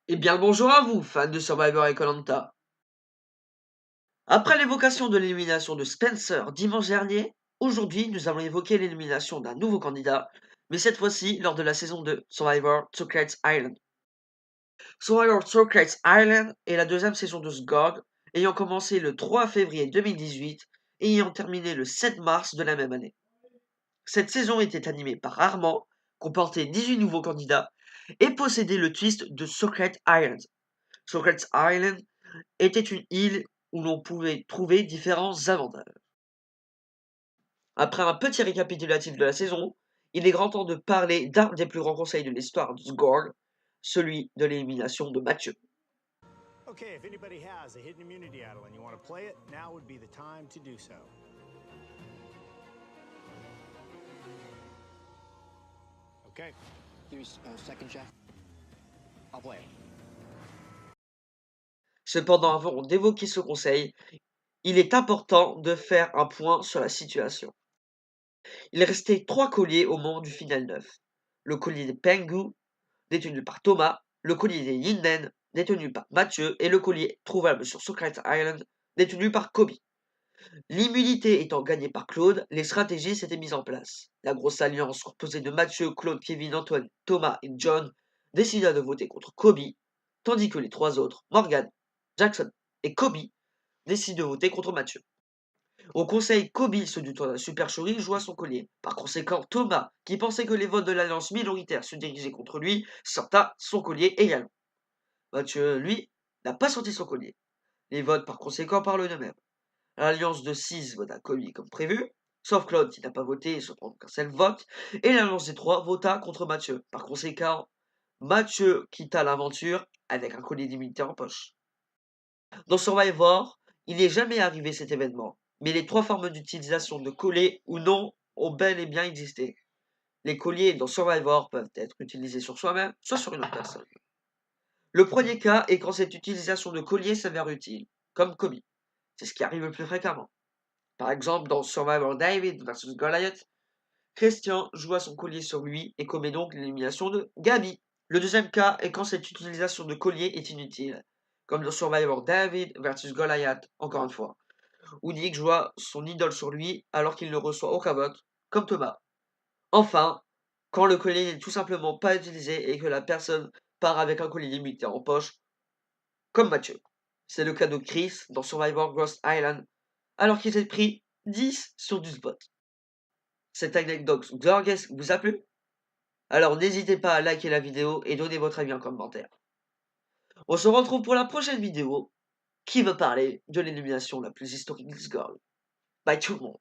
Eh bien le bonjour à vous, fans de Survivor et koh. Après l'évocation de l'élimination de Spencer dimanche dernier, aujourd'hui nous allons évoquer l'élimination d'un nouveau candidat, mais cette fois-ci lors de la saison 2 Survivor Secrets Island. Survivor Secrets Island est la deuxième saison de SGOG, ayant commencé le 3 février 2018 et ayant terminé le 7 mars de la même année. Cette saison était animée par Armand, comportait 18 nouveaux candidats et possédait le twist de Secret Island. Secret Island était une île où l'on pouvait trouver différents avantages. Après un petit récapitulatif de la saison, il est grand temps de parler d'un des plus grands conseils de l'histoire de Sgorg, celui de l'élimination de Mathieu. Okay, if anybody has a hidden immunity idol and you want to play it, now would be the time to do so. Okay. Give me a second, chef. I'll play it. Cependant, avant d'évoquer ce conseil, il est important de faire un point sur la situation. Il restait 3 colliers au moment du final 9. Le collier des Pengu, détenu par Thomas, le collier des Yinden, détenu par Mathieu, et le collier trouvable sur Secret Island, détenu par Kobe. L'immunité étant gagnée par Claude, les stratégies s'étaient mises en place. La grosse alliance composée de Mathieu, Claude, Kevin, Antoine, Thomas et John décida de voter contre Kobe, tandis que les trois autres, Morgan, Jackson et Kobe, décident de voter contre Mathieu. Au conseil, Kobe, se doutant de la supercherie, joua son collier. Par conséquent, Thomas, qui pensait que les votes de l'alliance minoritaire se dirigeaient contre lui, sorta son collier également. Mathieu, lui, n'a pas sorti son collier. Les votes, par conséquent, parlent d'eux-mêmes. L'alliance de 6 vota Kobe comme prévu, sauf Claude qui n'a pas voté et se prend qu'un seul vote, et l'alliance des 3 vota contre Mathieu. Par conséquent, Mathieu quitta l'aventure avec un collier d'immunité en poche. Dans Survivor, il n'est jamais arrivé cet événement, mais les 3 formes d'utilisation de collier ou non ont bel et bien existé. Les colliers dans Survivor peuvent être utilisés sur soi-même, soit sur une autre personne. Le premier cas est quand cette utilisation de collier s'avère utile, comme Kobe. C'est ce qui arrive le plus fréquemment. Par exemple, dans Survivor David vs Goliath, Christian joua son collier sur lui et commet donc l'élimination de Gabi. Le deuxième cas est quand cette utilisation de collier est inutile, comme dans Survivor David vs Goliath, encore une fois, où Nick joua son idole sur lui alors qu'il ne reçoit aucun vote, comme Thomas. Enfin, quand le collier n'est tout simplement pas utilisé et que la personne part avec un collier limité en poche, comme Mathieu. C'est le cas de Chris dans Survivor Ghost Island, alors qu'il s'est pris 10 sur 12 votes. Cette anecdote zorgesque vous a plu? Alors n'hésitez pas à liker la vidéo et donner votre avis en commentaire. On se retrouve pour la prochaine vidéo qui va parler de l'élimination la plus historique d'Isgorg. Bye tout le monde.